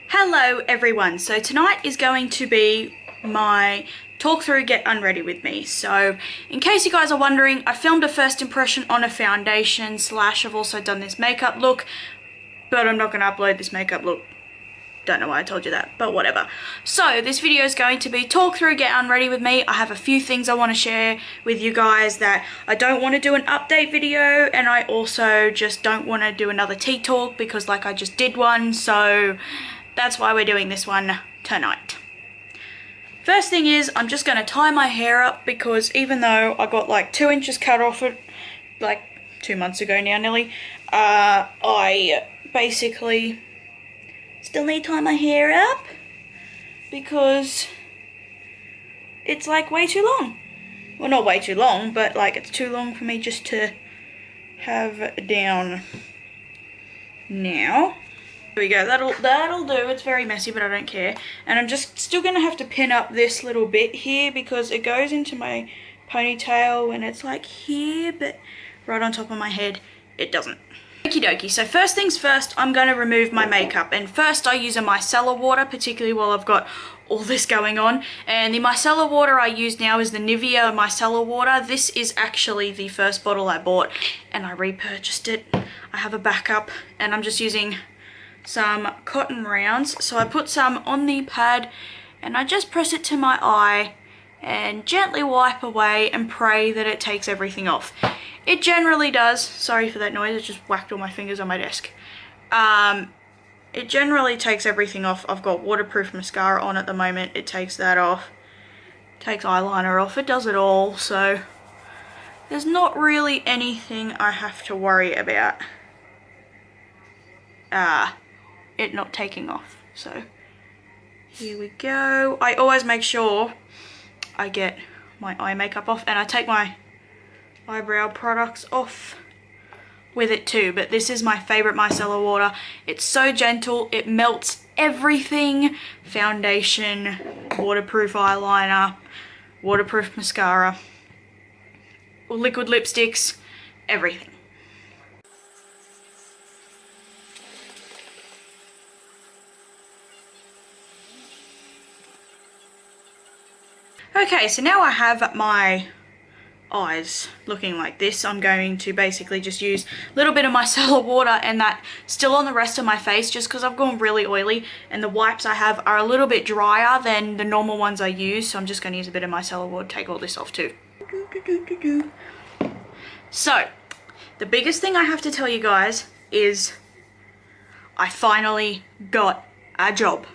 Hello everyone, so tonight is going to be my talk through Get Unready with me. So in case you guys are wondering, I filmed a first impression on a foundation / I've also done this makeup look, but I'm not going to upload this makeup look. Don't know why I told you that, but whatever. So this video is going to be talk through Get Unready with me. I have a few things I want to share with you guys that I don't want to do an update video, and I also just don't want to do another tea talk because like I just did one, so that's why we're doing this one tonight. First thing is, I'm just going to tie my hair up because even though I got like 2 inches cut off it like 2 months ago now nearly, I basically still need to tie my hair up because it's like way too long. Well, not way too long, but like it's too long for me just to have down now. There we go, that'll do. It's very messy, but I don't care. And I'm just still gonna have to pin up this little bit here because it goes into my ponytail and it's like here, but right on top of my head it doesn't. Okie dokie, so first things first, I'm going to remove my makeup, and first I use a micellar water, particularly while I've got all this going on. And the micellar water I use now is the Nivea micellar water. This is actually the first bottle I bought and I repurchased it. I have a backup and I'm just using some cotton rounds. So I put some on the pad and I just press it to my eye and gently wipe away and pray that it takes everything off. It generally does. Sorry for that noise, it just whacked all my fingers on my desk. It generally takes everything off. I've got waterproof mascara on at the moment. It takes that off. Takes eyeliner off. It does it all. So there's not really anything I have to worry about it not taking off. So here we go. I always make sure I get my eye makeup off, and I take my eyebrow products off with it too, but this is my favorite micellar water. It's so gentle, it melts everything: foundation, waterproof eyeliner, waterproof mascara, liquid lipsticks, everything. Okay, so now I have my eyes looking like this. I'm going to basically just use a little bit of micellar water and that still on the rest of my face, just because I've gone really oily and the wipes I have are a little bit drier than the normal ones I use, so I'm just going to use a bit of micellar water to take all this off too. So the biggest thing I have to tell you guys is I finally got a job.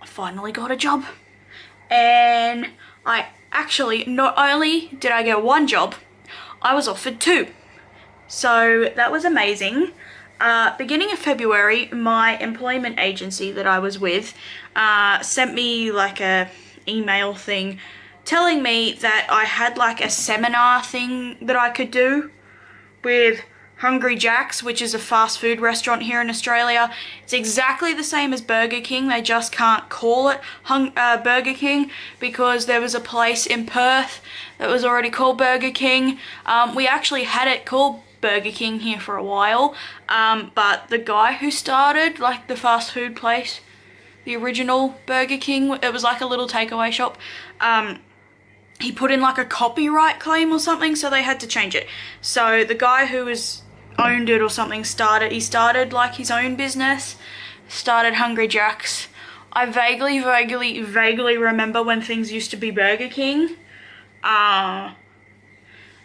I finally got a job, and I actually, not only did I get one job, I was offered 2. So that was amazing. Beginning of February, my employment agency that I was with sent me like a email thing telling me that I had like a seminar thing that I could do with Hungry Jack's, which is a fast food restaurant here in Australia. It's exactly the same as Burger King. They just can't call it Burger King because there was a place in Perth that was already called Burger King. We actually had it called Burger King here for a while, but the guy who started like the fast food place, the original Burger King, it was like a little takeaway shop, he put in like a copyright claim or something, so they had to change it. So the guy who owned it or something started like his own business, started Hungry Jack's. I vaguely remember when things used to be Burger King, and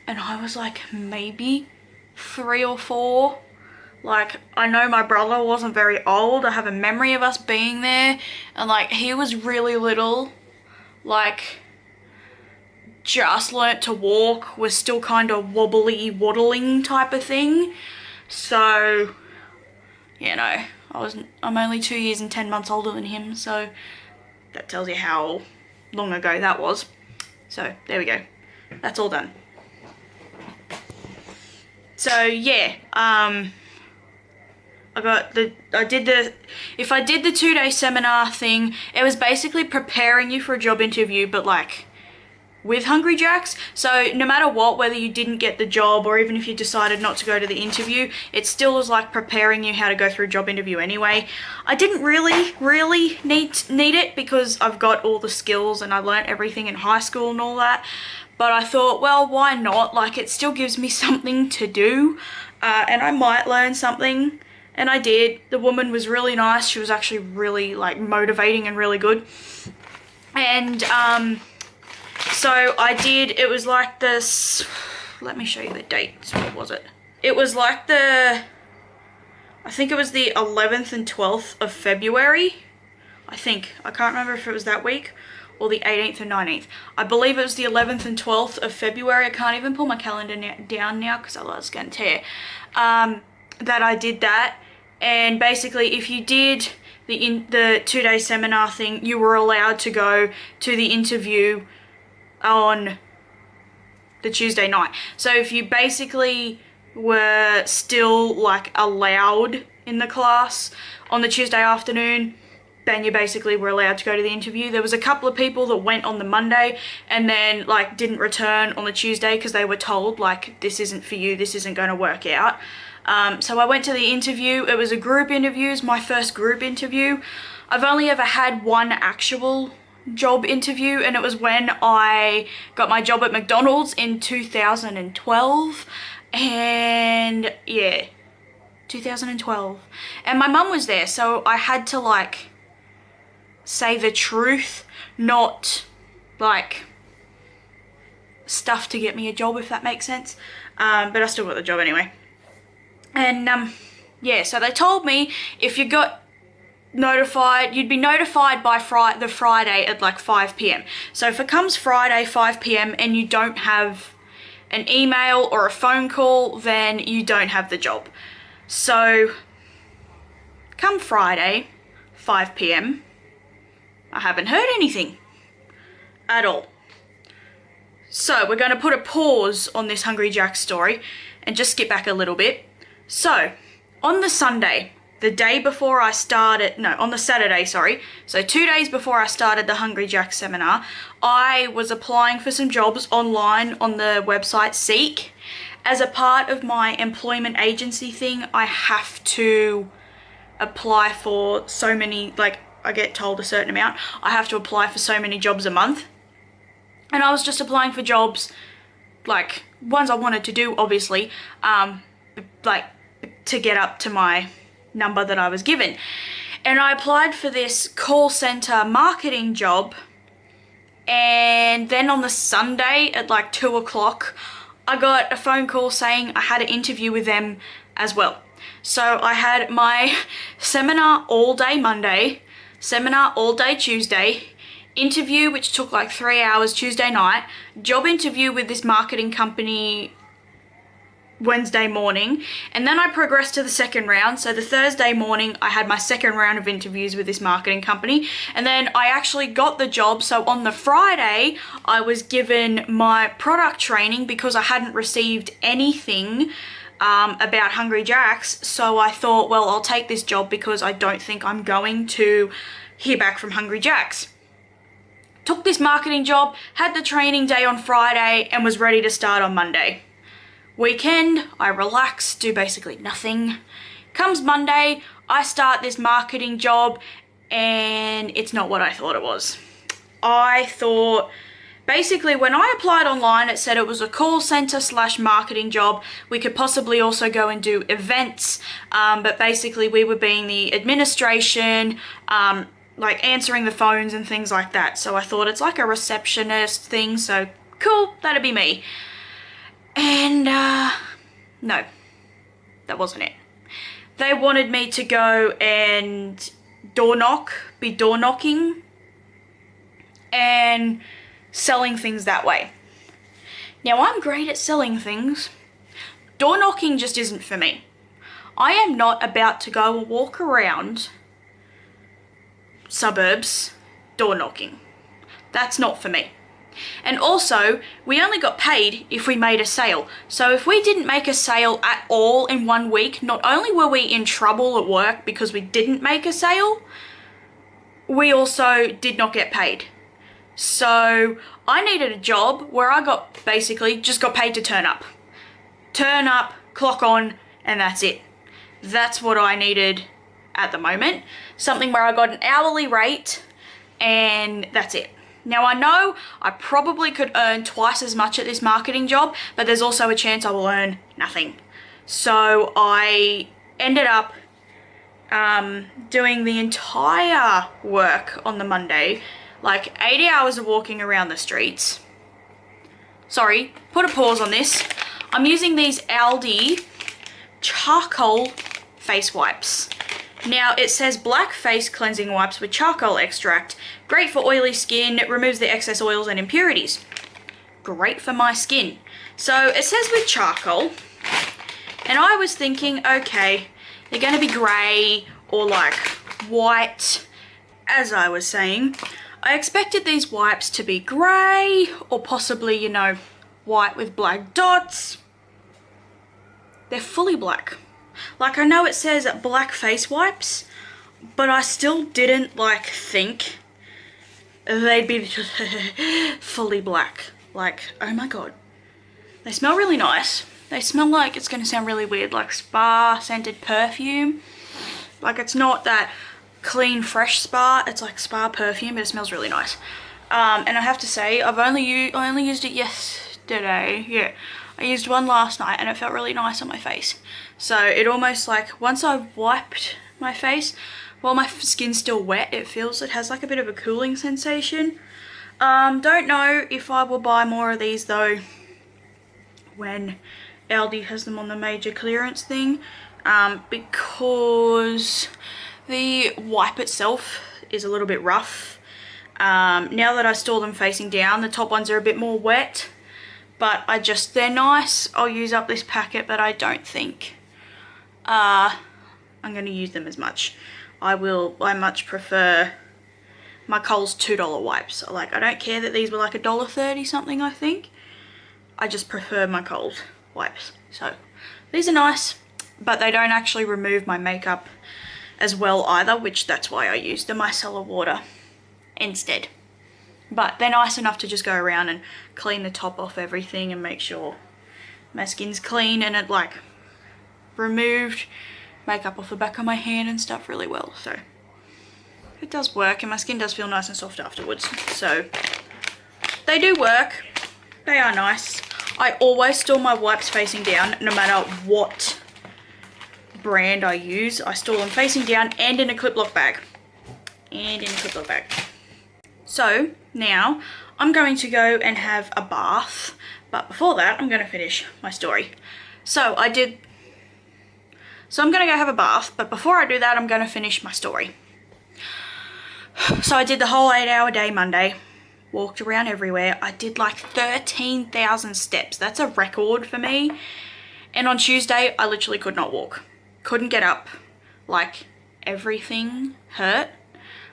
I was like maybe 3 or 4. Like, I know my brother wasn't very old. I have a memory of us being there, and like he was really little, like just learnt to walk, was still kind of wobbly, waddling type of thing. So, you know, I'm only 2 years and 10 months older than him, so that tells you how long ago that was. So there we go, that's all done. So yeah, if I did the 2-day seminar thing, it was basically preparing you for a job interview, but like with Hungry Jack's. So no matter what, whether you didn't get the job or even if you decided not to go to the interview, it still was like preparing you how to go through a job interview anyway. I didn't really need it because I've got all the skills and I learnt everything in high school and all that. But I thought, well, why not? Like, it still gives me something to do, and I might learn something. And I did. The woman was really nice. She was actually really like motivating and really good. And so I did, it was like this, let me show you the dates, what was it? It was like I think it was the 11th and 12th of February, I can't remember if it was that week or the 18th and 19th. I believe it was the 11th and 12th of February, I can't even pull my calendar down now because otherwise it's going to tear, that I did that. And basically if you did the 2-day seminar thing, you were allowed to go to the interview on the Tuesday night. So if you basically were still like allowed in the class on the Tuesday afternoon, then you basically were allowed to go to the interview. There was a couple of people that went on the Monday and then like didn't return on the Tuesday because they were told like, this isn't for you, this isn't going to work out. So I went to the interview. It was a group interview. It was my first group interview. I've only ever had one actual job interview, and it was when I got my job at McDonald's in 2012. And yeah, 2012. And my mum was there, so I had to like say the truth, not like stuff to get me a job, if that makes sense. But I still got the job anyway. And yeah, so they told me if you got notified, you'd be notified by the Friday at like 5 p.m. So if it comes Friday 5 p.m. and you don't have an email or a phone call, then you don't have the job. So come Friday 5 p.m. I haven't heard anything at all. So we're going to put a pause on this Hungry Jack's story and just skip back a little bit. So on the Sunday, the day before I started, no, on the Saturday, sorry. So 2 days before I started the Hungry Jack's seminar, I was applying for some jobs online on the website Seek. As a part of my employment agency thing, I have to apply for so many, like I get told a certain amount. I have to apply for so many jobs a month. And I was just applying for jobs, like ones I wanted to do, obviously, like to get up to my number that I was given. And I applied for this call center marketing job, and then on the Sunday at like 2 o'clock I got a phone call saying I had an interview with them as well. So I had my seminar all day Monday, seminar all day Tuesday, interview which took like 3 hours Tuesday night, job interview with this marketing company Wednesday morning, and then I progressed to the second round. So the Thursday morning I had my second round of interviews with this marketing company, and then I actually got the job. So on the Friday I was given my product training because I hadn't received anything about Hungry Jack's. So I thought, well, I'll take this job because I don't think I'm going to hear back from Hungry Jack's. Took this marketing job, had the training day on Friday, and was ready to start on Monday. Weekend, I relax, do basically nothing. Comes Monday, I start this marketing job, and it's not what I thought it was. I thought, basically when I applied online, it said it was a call center / marketing job. We could possibly also go and do events, but basically we were being the administration, like answering the phones and things like that. So I thought it's like a receptionist thing, so cool, that'd be me. And no, that wasn't it. They wanted me to go and be door knocking and selling things that way. Now I'm great at selling things. Door knocking just isn't for me. I am not about to go and walk around suburbs door knocking. That's not for me. And also, we only got paid if we made a sale. So if we didn't make a sale at all in 1 week, not only were we in trouble at work because we didn't make a sale, we also did not get paid. So I needed a job where I got basically just got paid to turn up. Turn up, clock on, and that's it. That's what I needed at the moment. Something where I got an hourly rate and that's it. Now I know I probably could earn twice as much at this marketing job, but there's also a chance I will earn nothing. So I ended up doing the entire work on the Monday, like 80 hours of walking around the streets. Sorry, put a pause on this. I'm using these Aldi charcoal face wipes. Now it says black face cleansing wipes with charcoal extract. Great for oily skin, it removes the excess oils and impurities. Great for my skin. So it says with charcoal, and I was thinking, okay, they're gonna be grey or like white. As I was saying, I expected these wipes to be grey or possibly, you know, white with black dots. They're fully black. Like, I know it says black face wipes, but I still didn't like think they'd be fully black. Like, oh my god. They smell really nice. They smell like, it's gonna sound really weird, like spa scented perfume. Like, it's not that clean fresh spa, it's like spa perfume, but it smells really nice. And I have to say, I only used it yesterday. Yeah, I used one last night and it felt really nice on my face. So it almost like, once I've wiped my face, while my skin's still wet, it has like a bit of a cooling sensation. Don't know if I will buy more of these though when Aldi has them on the major clearance thing, because the wipe itself is a little bit rough. Now that I store them facing down, the top ones are a bit more wet, but they're nice. I'll use up this packet, but I don't think I'm going to use them as much. I much prefer my Coles $2 wipes. Like, I don't care that these were like $1.30 something, I think. I just prefer my Coles wipes. So these are nice, but they don't actually remove my makeup as well either, which that's why I use the Micellar water instead. But they're nice enough to just go around and clean the top off everything and make sure my skin's clean, and it like removed makeup off the back of my hand and stuff really well. So it does work, and my skin does feel nice and soft afterwards. So they do work. They are nice. I always store my wipes facing down no matter what brand I use. I store them facing down and in a clip lock bag. So now I'm going to go and have a bath, but before that I'm going to finish my story. So I'm going to go have a bath, but before I do that I'm going to finish my story. So I did the whole 8-hour day Monday, walked around everywhere. I did like 13,000 steps. That's a record for me. And on Tuesday I literally could not walk. Couldn't get up. Like, everything hurt.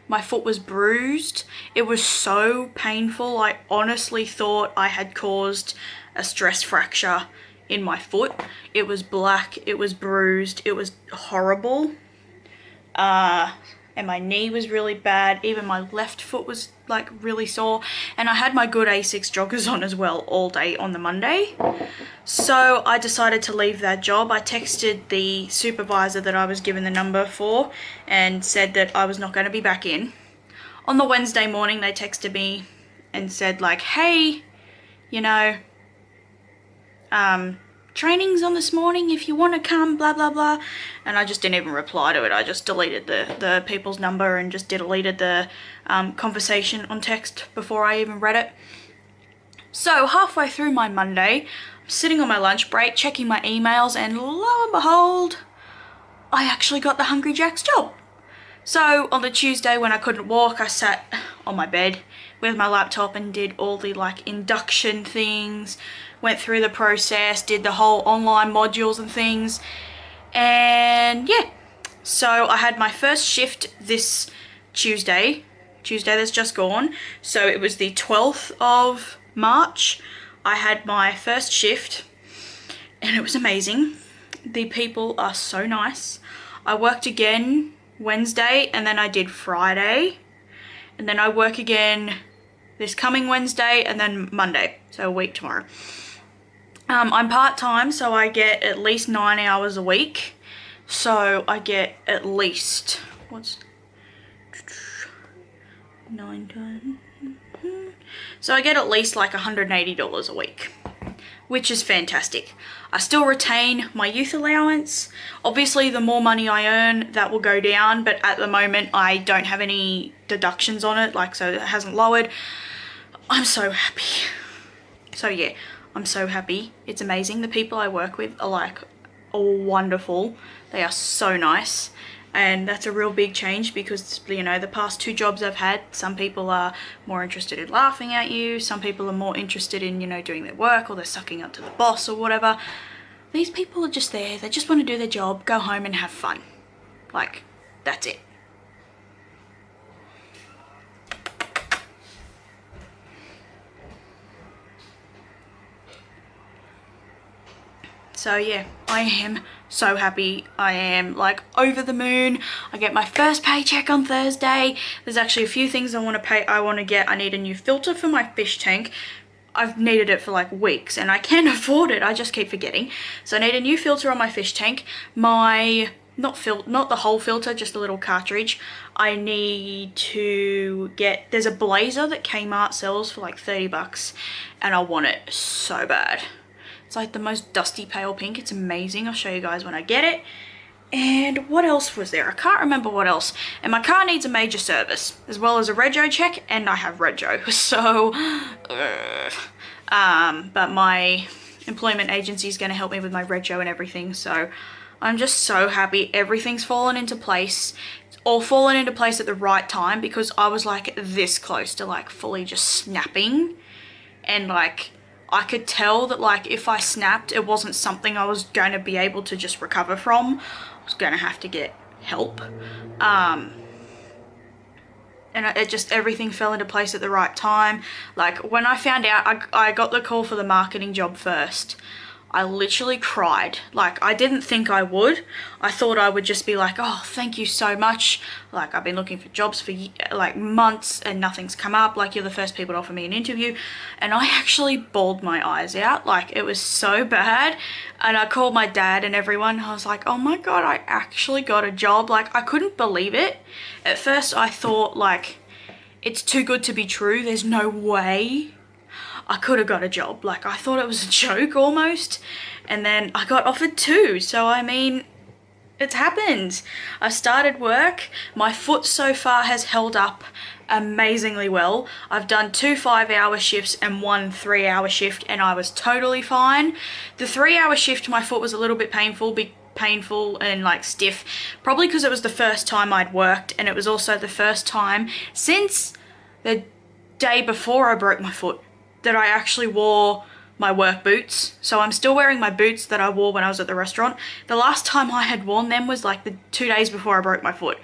My foot was bruised. It was so painful. I honestly thought I had caused a stress fracture in my foot. It was black, it was bruised, it was horrible. And my knee was really bad. Even my left foot was like really sore. And I had my good Asics joggers on as well all day on the Monday. So I decided to leave that job. I texted the supervisor that I was given the number for and said that I was not going to be back in. On the Wednesday morning they texted me and said like, hey, you know, training's on this morning if you want to come, blah blah blah. And I just didn't even reply to it. I just deleted the people's number and just deleted the conversation on text before I even read it. So halfway through my Monday, I'm sitting on my lunch break checking my emails, and lo and behold, I actually got the Hungry Jack's job. So on the Tuesday when I couldn't walk, I sat on my bed with my laptop and did all the like induction things, went through the process, did the whole online modules and things. And yeah, so I had my first shift this Tuesday that's just gone. So it was the 12th of March. I had my first shift and it was amazing. The people are so nice. I worked again Wednesday and then I did Friday. And then I work again this coming Wednesday and then Monday, so a week tomorrow. I'm part-time, so I get at least 9 hours a week. So I get at least, what's 9 times? So I get at least like $180 a week, which is fantastic. I still retain my youth allowance. Obviously, the more money I earn, that will go down, but at the moment I don't have any deductions on it, like, so it hasn't lowered. I'm so happy. So yeah, I'm so happy. It's amazing. The people I work with are like all wonderful. They are so nice. And that's a real big change because, you know, the past 2 jobs I've had, some people are more interested in laughing at you. Some people are more interested in, you know, doing their work, or they're sucking up to the boss or whatever. These people are just there. They just want to do their job, go home and have fun. Like, that's it. So yeah, I am so happy. I am like over the moon. I get my first paycheck on Thursday. There's actually a few things I want to get. I need a new filter for my fish tank. I've needed it for like weeks and I can afford it. I just keep forgetting. So I need a new filter on my fish tank. My not the whole filter, just a little cartridge. I need to get, there's a blazer that Kmart sells for like 30 bucks and I want it so bad. It's like the most dusty pale pink. It's amazing. I'll show you guys when I get it. And what else was there? I can't remember what else. And my car needs a major service, as well as a rego check, and I have rego. So, but my employment agency is going to help me with my rego and everything. So I'm just so happy. Everything's fallen into place. It's all fallen into place at the right time because I was like this close to like fully just snapping. And like, I could tell that like if I snapped, it wasn't something I was going to be able to just recover from. I was going to have to get help. And it just, everything fell into place at the right time. Like when I found out, I got the call for the marketing job first. I literally cried. Like, I didn't think I would. I thought I would just be like, oh, thank you so much. Like, I've been looking for jobs for like months and nothing's come up. Like, you're the first people to offer me an interview. And I actually bawled my eyes out. Like, it was so bad. And I called my dad and everyone. I was like, oh my God, I actually got a job. Like, I couldn't believe it. At first, I thought, like, it's too good to be true. There's no way I could have got a job. Like, I thought it was a joke almost. And then I got offered 2. So, I mean, it's happened. I started work. My foot so far has held up amazingly well. I've done 2 5-hour shifts and 1 3-hour shift and I was totally fine. The 3-hour shift, my foot was a little bit painful and like stiff, probably because it was the first time I'd worked, and it was also the first time since the day before I broke my foot that I actually wore my work boots. So I'm still wearing my boots that I wore when I was at the restaurant. The last time I had worn them was like the 2 days before I broke my foot.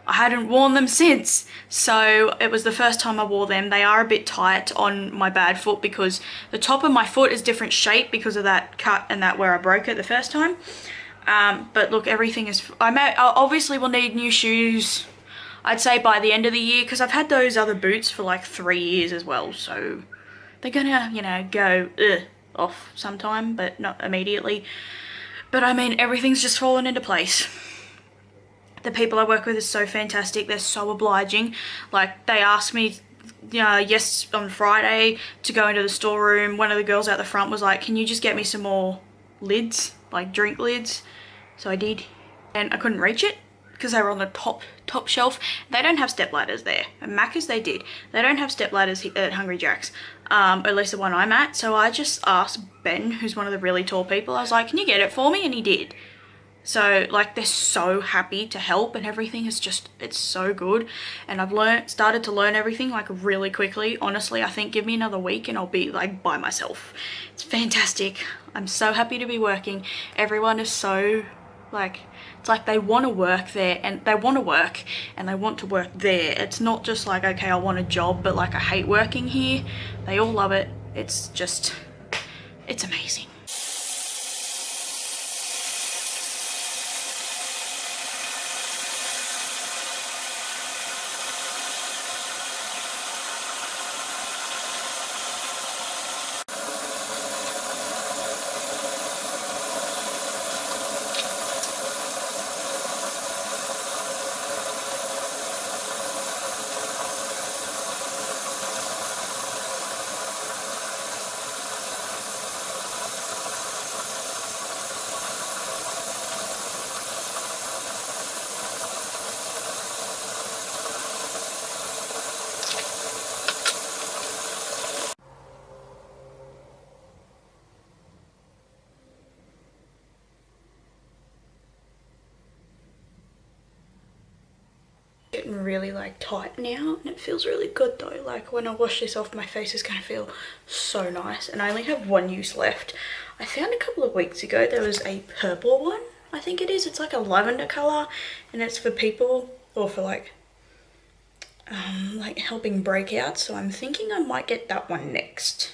I hadn't worn them since. So it was the first time I wore them. They are a bit tight on my bad foot because the top of my foot is different shape because of that cut and that where I broke it the first time. But look, everything is, I obviously will need new shoes, I'd say by the end of the year, because I've had those other boots for like 3 years as well. So they're gonna, you know, go off sometime, but not immediately. But I mean, everything's just fallen into place. The people I work with are so fantastic. They're so obliging. Like, they asked me, yes, on Friday to go into the storeroom. One of the girls out the front was like, can you just get me some more lids, like drink lids? So I did, and I couldn't reach it because they were on the top shelf. They don't have step ladders there. At Macca's they did. They don't have step ladders at Hungry Jack's, at least the one I'm at. So I just asked Ben, who's one of the really tall people, I was like, can you get it for me? And he did. So like, they're so happy to help, and everything is just, it's so good. And I've started to learn everything like really quickly. Honestly, I think give me another week and I'll be like by myself. It's fantastic. I'm so happy to be working. Everyone is so like, it's like they want to work there, and they want to work and they want to work there. It's not just like, okay, I want a job, but like I hate working here. They all love it. It's just, it's amazing. getting really like tight now, and it feels really good though. Like when I wash this off, my face is gonna feel so nice. And I only have one use left. I found a couple of weeks ago there was a purple one, I think it is. It's like a lavender color, and it's for people, or for like helping breakouts. So I'm thinking I might get that one next,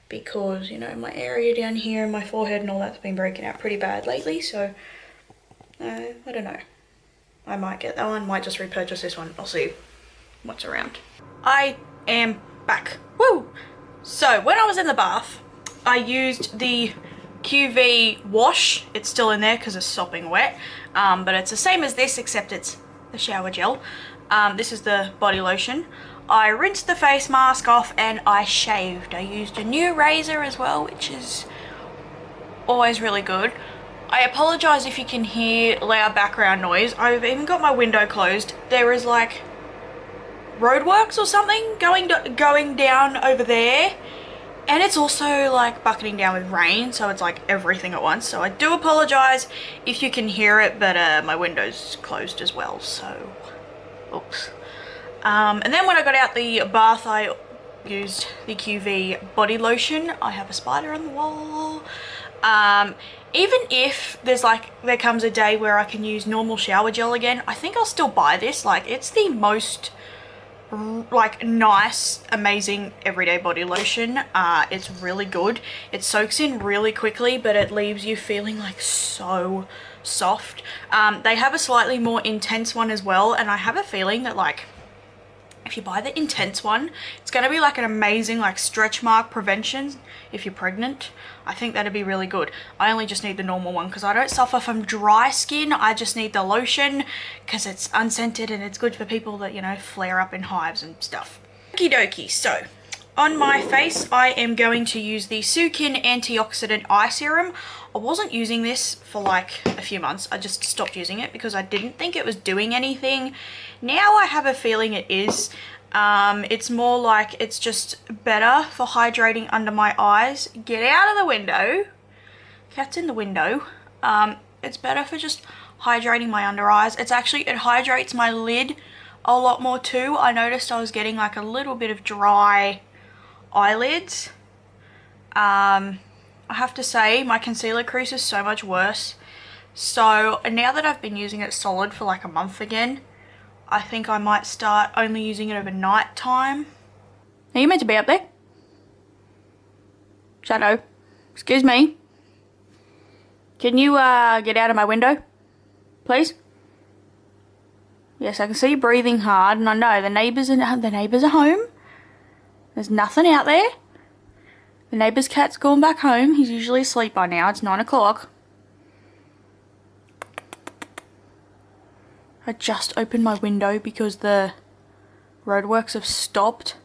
because, you know, my area down here and my forehead and all that's been breaking out pretty bad lately. So I don't know, I might get that one, might just repurchase this one. I'll see what's around. I am back. Woo! So when I was in the bath, I used the QV wash. It's still in there because it's sopping wet, but it's the same as this, except it's the shower gel. This is the body lotion. I rinsed the face mask off and I shaved. I used a new razor as well, which is always really good. I apologize if you can hear loud background noise. I've even got my window closed. There is like roadworks or something going down over there, and it's also like bucketing down with rain, so it's like everything at once. So I do apologize if you can hear it, but my window's closed as well, so oops. And then when I got out the bath, I used the QV body lotion. I have a spider on the wall. Even if there comes a day where I can use normal shower gel again, I think I'll still buy this. Like, it's the most like nice, amazing everyday body lotion. It's really good. It soaks in really quickly, but it leaves you feeling like so soft. They have a slightly more intense one as well, and I have a feeling that like if you buy the intense one, it's going to be like an amazing like stretch mark prevention if you're pregnant. I think that'd be really good. I only just need the normal one because I don't suffer from dry skin. I just need the lotion because it's unscented and it's good for people that, you know, flare up in hives and stuff. Okie dokie. So on my face, I am going to use the Sukin Antioxidant Eye Serum. I wasn't using this for like a few months. I just stopped using it because I didn't think it was doing anything. Now I have a feeling it is. It's more like it's just better for hydrating under my eyes. Get out of the window. Cat's in the window. It's better for just hydrating my under eyes. It hydrates my lid a lot more too. I noticed I was getting like a little bit of dry eyelids. I have to say my concealer crease is so much worse. So now that I've been using it solid for like a month again, I think I might start only using it over night time. Are you meant to be up there? Shadow, excuse me. Can you get out of my window, please? Yes, I can see you breathing hard, and I know the neighbours are home. There's nothing out there. The neighbour's cat's gone back home. He's usually asleep by now. It's 9 o'clock. I just opened my window because the roadworks have stopped,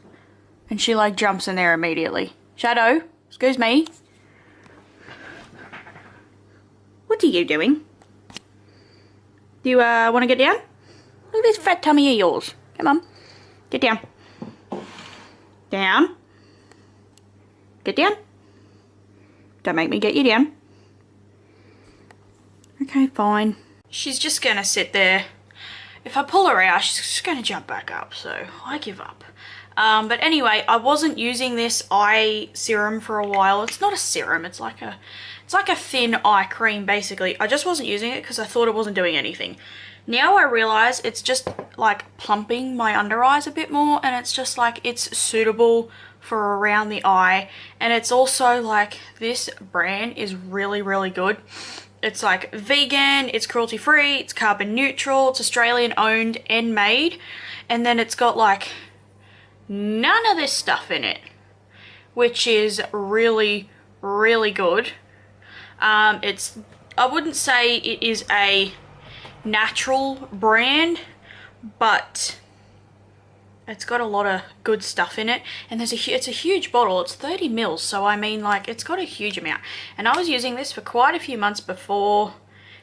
and she like jumps in there immediately. Shadow, excuse me. What are you doing? Do you want to get down? Look at this fat tummy of yours. Come on, get down. Down. Get down. Don't make me get you down. Okay, fine. She's just gonna sit there. If I pull her out, she's just going to jump back up, so I give up. But anyway, I wasn't using this eye serum for a while. It's not a serum, it's like a thin eye cream, basically. I just wasn't using it because I thought it wasn't doing anything. Now I realise it's just like plumping my under eyes a bit more, and it's just like it's suitable for around the eye. And it's also like, this brand is really, really good. It's like vegan, it's cruelty free, it's carbon neutral, it's Australian owned and made, and then it's got like none of this stuff in it, which is really, really good. I wouldn't say it is a natural brand, but it's got a lot of good stuff in it, and it's a huge bottle. It's 30 mils, so I mean, like, it's got a huge amount. And I was using this for quite a few months before,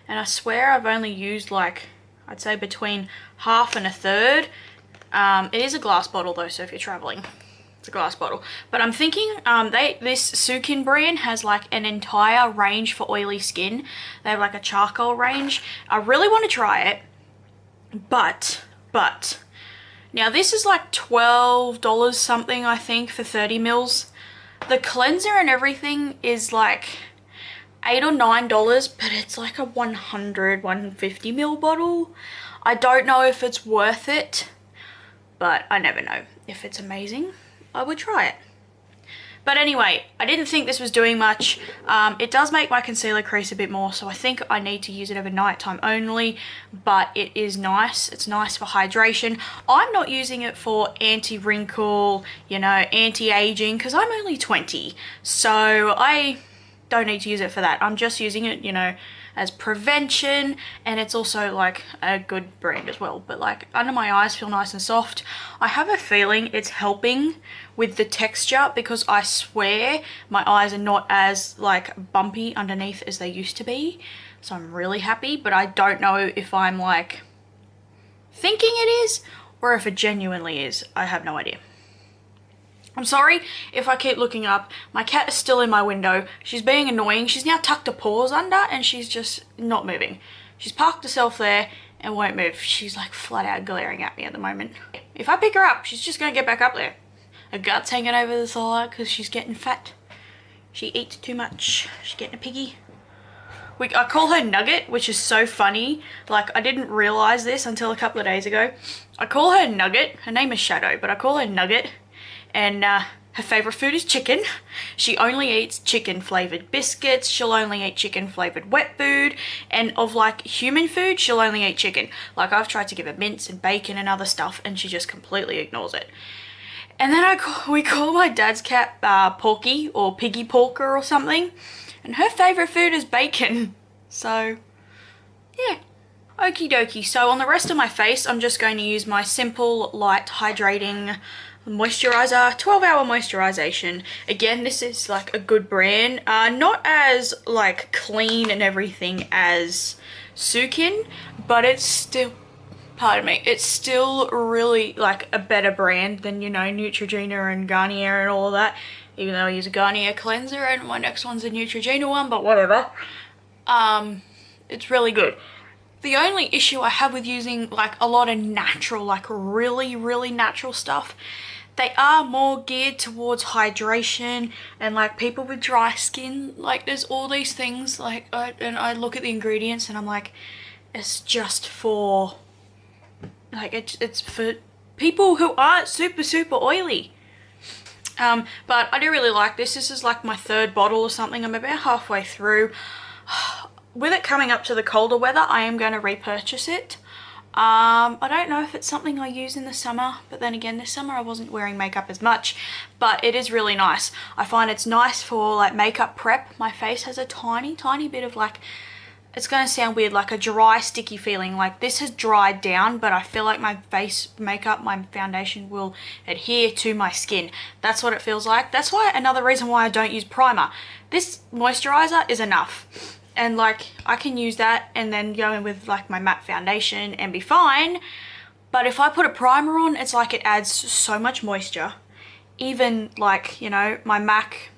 and I swear I've only used like, I'd say between half and a third. It is a glass bottle though, so if you're traveling, it's a glass bottle. But I'm thinking this Sukin brand has like an entire range for oily skin. They have like a charcoal range. I really want to try it, but But now this is like $12 something, I think, for 30 mils. The cleanser and everything is like $8 or $9, but it's like a 150 ml bottle. I don't know if it's worth it, but I never know. If it's amazing, I would try it. But anyway, I didn't think this was doing much. It does make my concealer crease a bit more, so I think I need to use it over nighttime only, but it is nice. It's nice for hydration. I'm not using it for anti-wrinkle, you know, anti-aging, because I'm only 20, so I don't need to use it for that. I'm just using it, you know, as prevention, and it's also like a good brand as well. But like under my eyes feel nice and soft. I have a feeling it's helping with the texture, because I swear my eyes are not as like bumpy underneath as they used to be, so I'm really happy. But I don't know if I'm like thinking it is or if it genuinely is. I have no idea. I'm sorry if I keep looking up. My cat is still in my window. She's being annoying. She's now tucked her paws under and she's just not moving. She's parked herself there and won't move. She's like flat out glaring at me at the moment. If I pick her up, she's just gonna get back up there. Her gut's hanging over the side because she's getting fat. She eats too much. She's getting a piggy. I call her Nugget, which is so funny. Like, I didn't realize this until a couple of days ago. I call her Nugget. Her name is Shadow, but I call her Nugget. And her favorite food is chicken. She only eats chicken flavored biscuits. She'll only eat chicken flavored wet food. And of like human food, she'll only eat chicken. Like, I've tried to give her mince and bacon and other stuff, and she just completely ignores it. And then we call my dad's cat Porky, or Piggy Porker or something. And her favorite food is bacon. So, yeah. Okie dokie. So on the rest of my face, I'm just going to use my Simple Light Hydrating Moisturiser, 12-hour moisturization. Again, this is like a good brand. Not as like clean and everything as Sukin, but it's still, pardon me, it's still really like a better brand than, you know, Neutrogena and Garnier and all of that. Even though I use a Garnier cleanser and my next one's a Neutrogena one, but whatever. It's really good. The only issue I have with using like a lot of natural, like really, really natural stuff, they are more geared towards hydration and like people with dry skin. Like there's all these things like, and I look at the ingredients and I'm like, it's just for, like it's for people who aren't super, super oily. But I do really like this. This is like my third bottle or something. I'm about halfway through. With it coming up to the colder weather, I am going to repurchase it. I don't know if it's something I use in the summer, but then again, this summer I wasn't wearing makeup as much, but it is really nice. I find it's nice for like makeup prep. My face has a tiny, tiny bit of like, it's going to sound weird, like a dry, sticky feeling. Like this has dried down, but I feel like my face makeup, my foundation will adhere to my skin. That's what it feels like. That's why, another reason why I don't use primer. This moisturizer is enough. And like I can use that and then go in with like my matte foundation and be fine. But if I put a primer on, it's like it adds so much moisture. Even like, you know, my MAC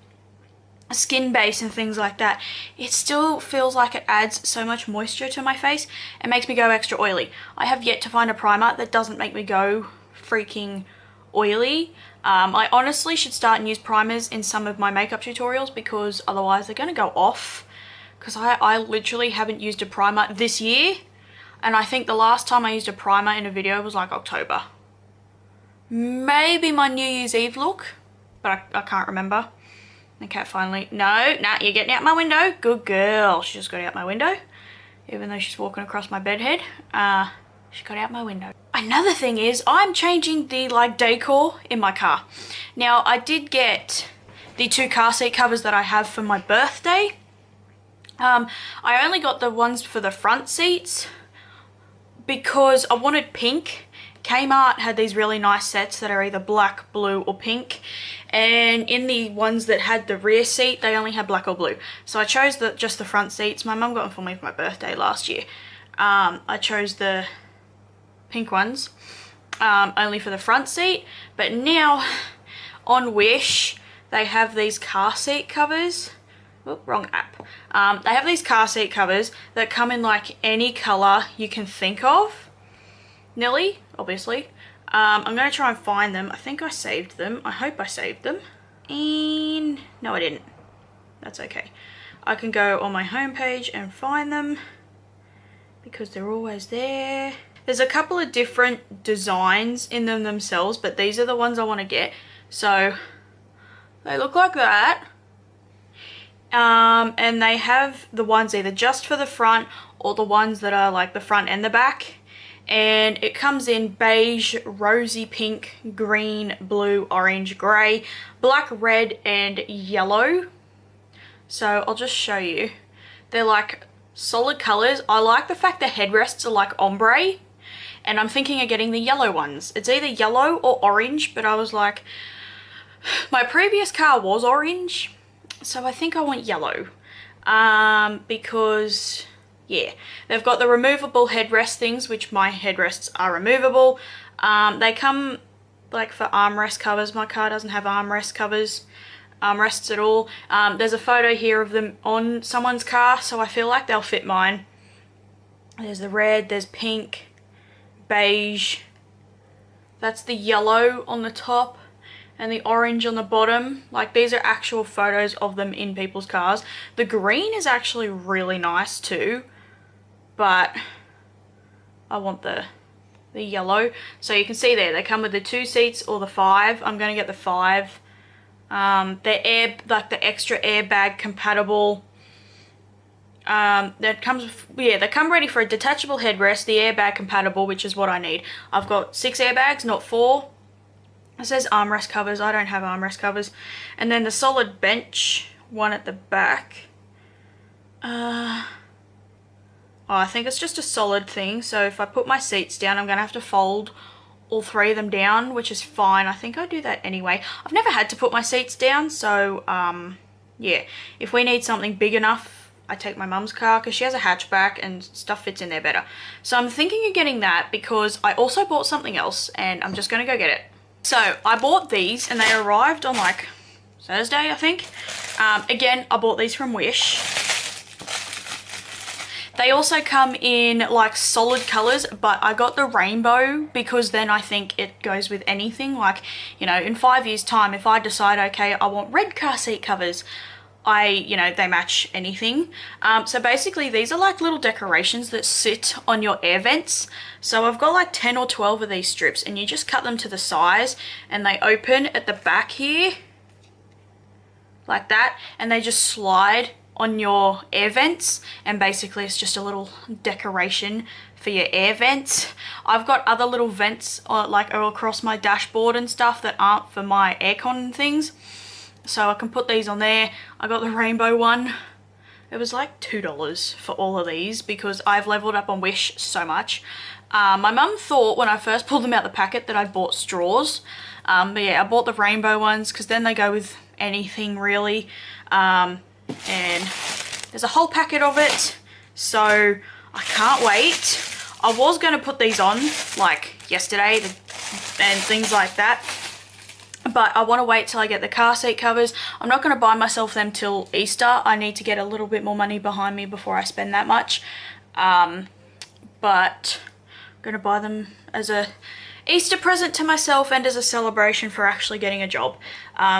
skin base and things like that, it still feels like it adds so much moisture to my face. It makes me go extra oily. I have yet to find a primer that doesn't make me go freaking oily. I honestly should start and use primers in some of my makeup tutorials, because otherwise they're going to go off. Because I literally haven't used a primer this year, and I think the last time I used a primer in a video was like October. Maybe my New Year's Eve look, but I can't remember. The cat finally, no, nah, you're getting out my window. Good girl. She just got out my window, even though she's walking across my bed head. She got out my window. Another thing is I'm changing the like decor in my car. Now I did get the 2 car seat covers that I have for my birthday. I only got the ones for the front seats because I wanted pink. Kmart had these really nice sets that are either black, blue or pink, and in the ones that had the rear seat they only had black or blue. So I chose just the front seats. My mum got them for me for my birthday last year. I chose the pink ones only for the front seat, but now on Wish they have these car seat covers. Oh, wrong app. They have these car seat covers that come in like any color you can think of. Nilly, obviously. I'm going to try and find them. I think I saved them. I hope I saved them. And no, I didn't. That's okay. I can go on my homepage and find them because they're always there. There's a couple of different designs in them themselves, but these are the ones I want to get. So they look like that. And they have the ones either just for the front or the ones that are like the front and the back. And it comes in beige, rosy pink, green, blue, orange, grey, black, red and yellow. So I'll just show you. They're like solid colours. I like the fact the headrests are like ombre, and I'm thinking of getting the yellow ones. It's either yellow or orange, but I was like, my previous car was orange, so I think I want yellow. Because yeah, they've got the removable headrest things, which my headrests are removable. They come like for armrest covers. My car doesn't have armrests at all. There's a photo here of them on someone's car, so I feel like they'll fit mine. There's the red, there's pink, beige. That's the yellow on the top and the orange on the bottom. Like, these are actual photos of them in people's cars. The green is actually really nice too, but I want the yellow. So you can see there, they come with the 2 seats or the 5. I'm going to get the 5. They're like the extra airbag compatible. That comes with, yeah, they come ready for a detachable headrest, the airbag compatible, which is what I need. I've got 6 airbags, not 4. It says armrest covers. I don't have armrest covers. And then the solid bench one at the back. Oh, I think it's just a solid thing. So if I put my seats down, I'm going to have to fold all 3 of them down, which is fine. I think I do that anyway. I've never had to put my seats down, so yeah. If we need something big enough, I take my mum's car because she has a hatchback and stuff fits in there better. So I'm thinking of getting that because I also bought something else and I'm just going to go get it. So I bought these and they arrived on like Thursday, I think. Again, I bought these from Wish. They also come in like solid colours, but I got the rainbow because then I think it goes with anything. Like, you know, in 5 years time, if I decide, okay, I want red car seat covers, you know, they match anything. So basically these are like little decorations that sit on your air vents. So I've got like 10 or 12 of these strips and you just cut them to the size and they open at the back here like that, and they just slide on your air vents, and basically it's just a little decoration for your air vents. I've got other little vents like across my dashboard and stuff that aren't for my aircon things, so I can put these on there. I got the rainbow one. It was like $2 for all of these because I've leveled up on Wish so much. My mum thought when I first pulled them out the packet that I bought straws, but yeah, I bought the rainbow ones because then they go with anything really. And there's a whole packet of it, so I can't wait. I was going to put these on like yesterday and things like that, but I want to wait till I get the car seat covers. I'm not going to buy myself them till Easter. I need to get a little bit more money behind me before I spend that much, but I'm going to buy them as a Easter present to myself and as a celebration for actually getting a job.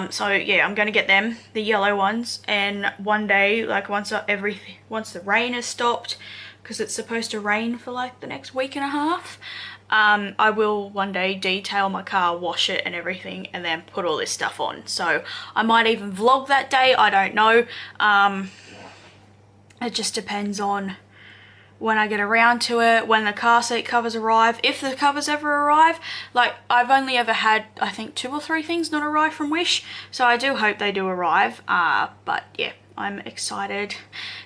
So yeah, I'm going to get them, the yellow ones, and one day, like once the rain has stopped, because it's supposed to rain for like the next week and a half, I will one day detail my car, wash it and everything, and then put all this stuff on. So I might even vlog that day, I don't know. It just depends on when I get around to it, when the car seat covers arrive, if the covers ever arrive. Like, I've only ever had, I think, 2 or 3 things not arrive from Wish, so I do hope they do arrive. But yeah, I'm excited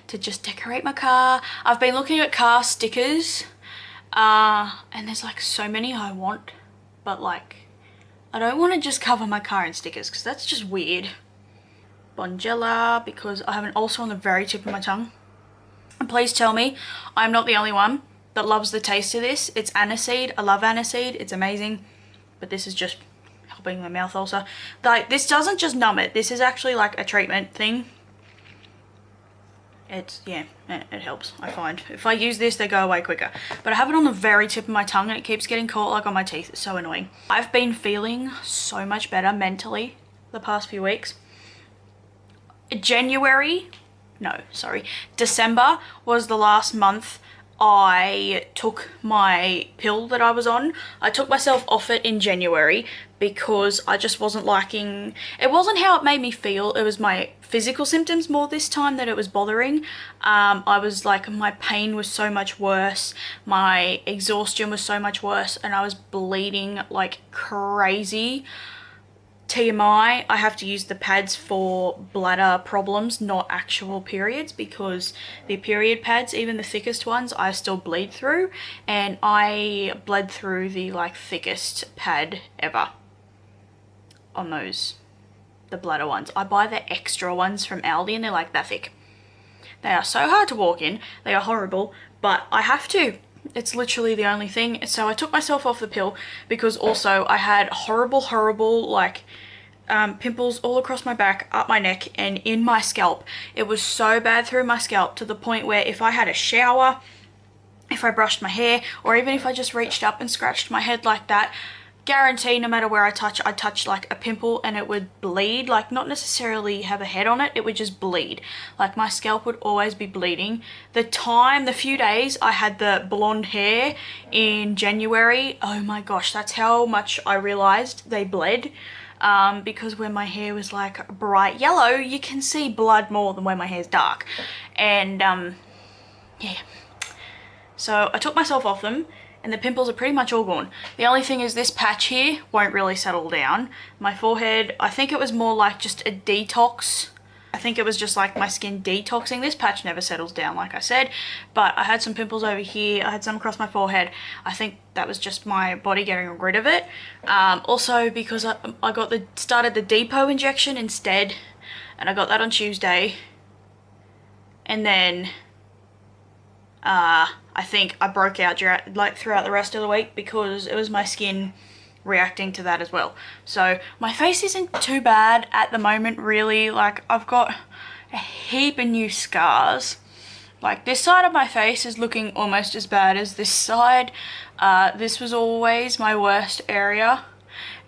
to just decorate my car. I've been looking at car stickers, and there's like so many I want, but like, I don't want to just cover my car in stickers because that's just weird. Bonjela, because I have an ulcer on the very tip of my tongue. And please tell me I'm not the only one that loves the taste of this. It's aniseed. I love aniseed. It's amazing. But this is just helping my mouth ulcer. Like, this doesn't just numb it. This is actually like a treatment thing. it's, yeah, it helps, I find. If I use this, they go away quicker. But I have it on the very tip of my tongue and it keeps getting caught like on my teeth. It's so annoying. I've been feeling so much better mentally the past few weeks. December was the last month I took my pill that I was on. I took myself off it in January because I just wasn't liking, it wasn't how it made me feel, it was my physical symptoms more this time that it was bothering. I was like, my pain was so much worse, my exhaustion was so much worse, and I was bleeding like crazy. TMI, I have to use the pads for bladder problems, not actual periods, because the period pads, even the thickest ones, I still bleed through, and I bled through the like thickest pad ever on those, the bladder ones. I buy the extra ones from Aldi and they're like that thick. They are so hard to walk in, they are horrible, but I have to. It's literally the only thing. So I took myself off the pill because also I had horrible like pimples all across my back, up my neck, and in my scalp. It was so bad through my scalp to the point where if I had a shower, if I brushed my hair, or even if I just reached up and scratched my head like that, guarantee no matter where I touch like a pimple and it would bleed, like not necessarily have a head on it, it would just bleed. Like my scalp would always be bleeding. The few days I had the blonde hair in January, oh my gosh, that's how much I realized they bled. Because when my hair was like bright yellow, you can see blood more than when my hair's dark. And yeah, so I took myself off them and the pimples are pretty much all gone. The only thing is this patch here won't really settle down. My forehead, I think it was more like just a detox. I think it was just like my skin detoxing. This patch never settles down, like I said, but I had some pimples over here. I had some across my forehead. I think that was just my body getting rid of it. Also because I started the depot injection instead, and I got that on Tuesday. And then I think I broke out throughout the rest of the week because it was my skin reacting to that as well. So my face isn't too bad at the moment, really. Like I've got a heap of new scars. Like this side of my face is looking almost as bad as this side. This was always my worst area,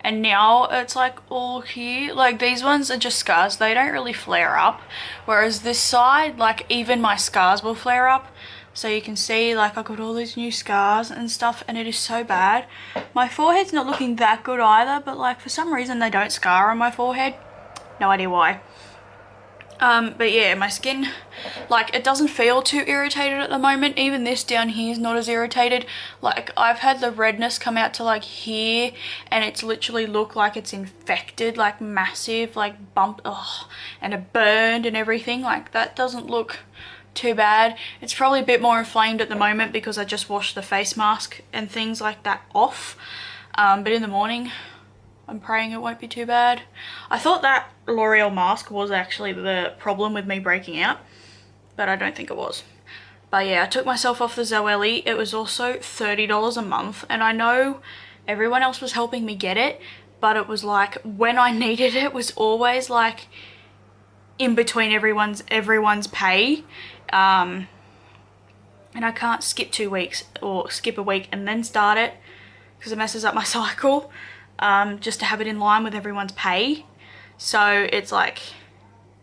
and now it's like all here. Like these ones are just scars, they don't really flare up, whereas this side, like even my scars will flare up. So you can see like I got all these new scars and stuff, and it is so bad. My forehead's not looking that good either, but like for some reason they don't scar on my forehead. No idea why. But yeah, my skin, like it doesn't feel too irritated at the moment. Even this down here is not as irritated. Like I've had the redness come out to like here, and it's literally looked like it's infected, like massive, like bump, and it burned and everything. Like that doesn't look too bad. It's probably a bit more inflamed at the moment because I just washed the face mask and things like that off. But in the morning, I'm praying it won't be too bad. I thought that L'Oreal mask was actually the problem with me breaking out, but I don't think it was. But yeah, I took myself off the Zoelli. It was also $30 a month, and I know everyone else was helping me get it, but it was like when I needed it was always like in between everyone's pay. And I can't skip 2 weeks or skip a week and then start it because it messes up my cycle, just to have it in line with everyone's pay. So it's like,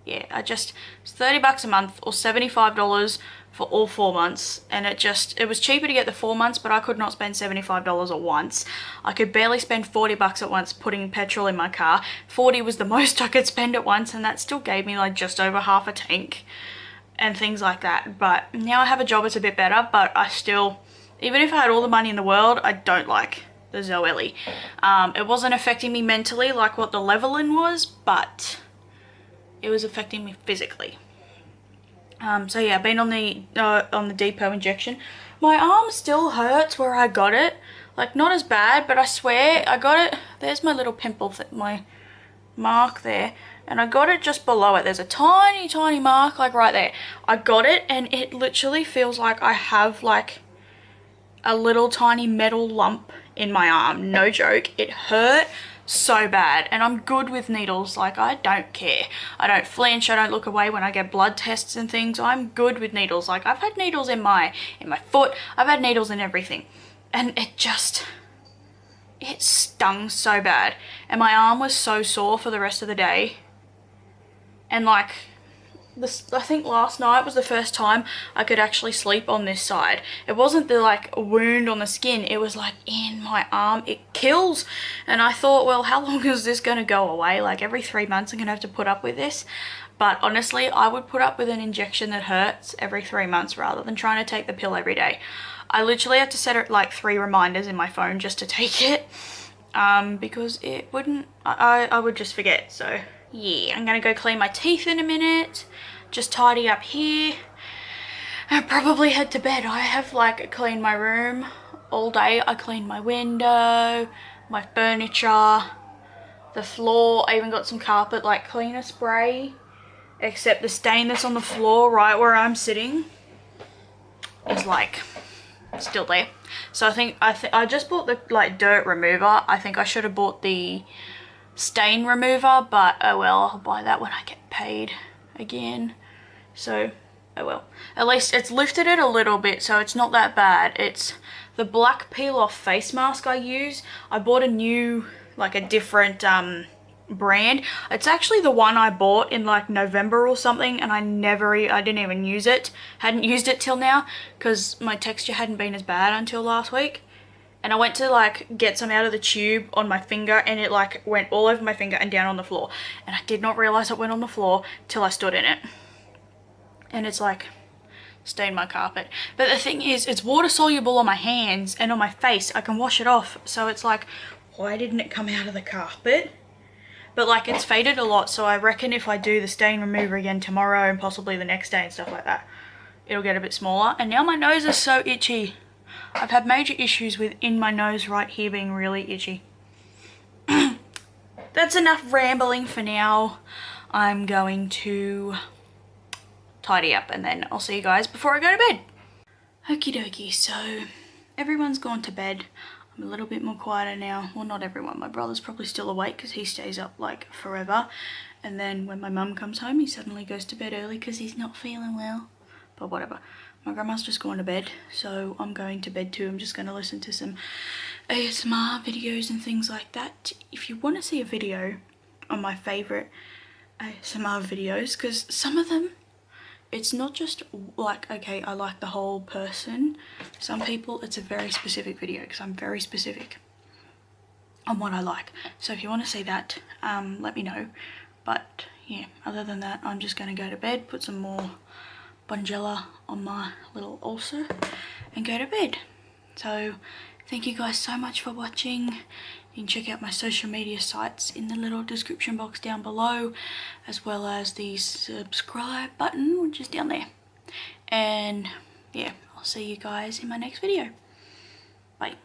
yeah, it's $30 a month or $75 for all 4 months, and it was cheaper to get the 4 months, but I could not spend $75 at once. I could barely spend $40 at once putting petrol in my car. 40 was the most I could spend at once, and that still gave me like just over half a tank and things like that. But now I have a job, it's a bit better, but I still, even if I had all the money in the world, I don't like the Zoelli. It wasn't affecting me mentally like what the Levelin was, but it was affecting me physically. So yeah, I've been on the depot injection. My arm still hurts where I got it. Like not as bad, but I swear I got it. There's my little pimple, my mark there. And I got it just below it. There's a tiny, tiny mark like right there. I got it and it literally feels like I have like a little tiny metal lump in my arm. No joke, it hurt so bad, and I'm good with needles. Like, I don't care, I don't flinch, I don't look away when I get blood tests and things. I'm good with needles. Like, I've had needles in my foot, I've had needles in everything, and it stung so bad, and my arm was so sore for the rest of the day. And like, this, I think last night was the first time I could actually sleep on this side. It wasn't the like wound on the skin, it was like in my arm. It kills. And I thought, well, how long is this gonna go away? Like, every 3 months I'm gonna have to put up with this. But honestly, I would put up with an injection that hurts every 3 months rather than trying to take the pill every day. I literally have to set it like 3 reminders in my phone just to take it, because it wouldn't, I would just forget. So yeah, I'm gonna go clean my teeth in a minute, just tidy up here, and probably head to bed. I have like cleaned my room all day. I cleaned my window, my furniture, the floor. I even got some carpet like cleaner spray, except the stain that's on the floor right where I'm sitting is like still there. So I think I just bought the like dirt remover. I think I should have bought the stain remover, but oh well, I'll buy that when I get paid again. So oh well, at least it's lifted it a little bit, so it's not that bad. It's the black peel off face mask I use. I bought a new, like a different brand. It's actually the one I bought in like November or something, and I didn't even use it. Hadn't used it till now because my texture hadn't been as bad until last week. And I went to like get some out of the tube on my finger, and it like went all over my finger and down on the floor, and I did not realize it went on the floor till I stood in it, and it's like stained my carpet. But the thing is, it's water soluble on my hands and on my face. I can wash it off, so it's like, why didn't it come out of the carpet? But like, it's faded a lot, so I reckon if I do the stain remover again tomorrow and possibly the next day and stuff like that, it'll get a bit smaller. And now my nose is so itchy. I've had major issues with in my nose right here being really itchy. That's enough rambling for now. I'm going to tidy up and then I'll see you guys before I go to bed. Okie dokie, so everyone's gone to bed. I'm a little bit more quieter now. Well, not everyone. My brother's probably still awake because he stays up like forever. And then when my mum comes home, he suddenly goes to bed early because he's not feeling well. But whatever. My grandma's just gone to bed, so I'm going to bed too. I'm just going to listen to some ASMR videos and things like that. If you want to see a video on my favourite ASMR videos, because some of them, it's not just like, okay, I like the whole person. Some people, it's a very specific video because I'm very specific on what I like. So if you want to see that, let me know. But yeah, other than that, I'm just going to go to bed, put some more Bonjela on my little ulcer and go to bed. So thank you guys so much for watching. You can check out my social media sites in the little description box down below, as well as the subscribe button, which is down there. And yeah, I'll see you guys in my next video. Bye.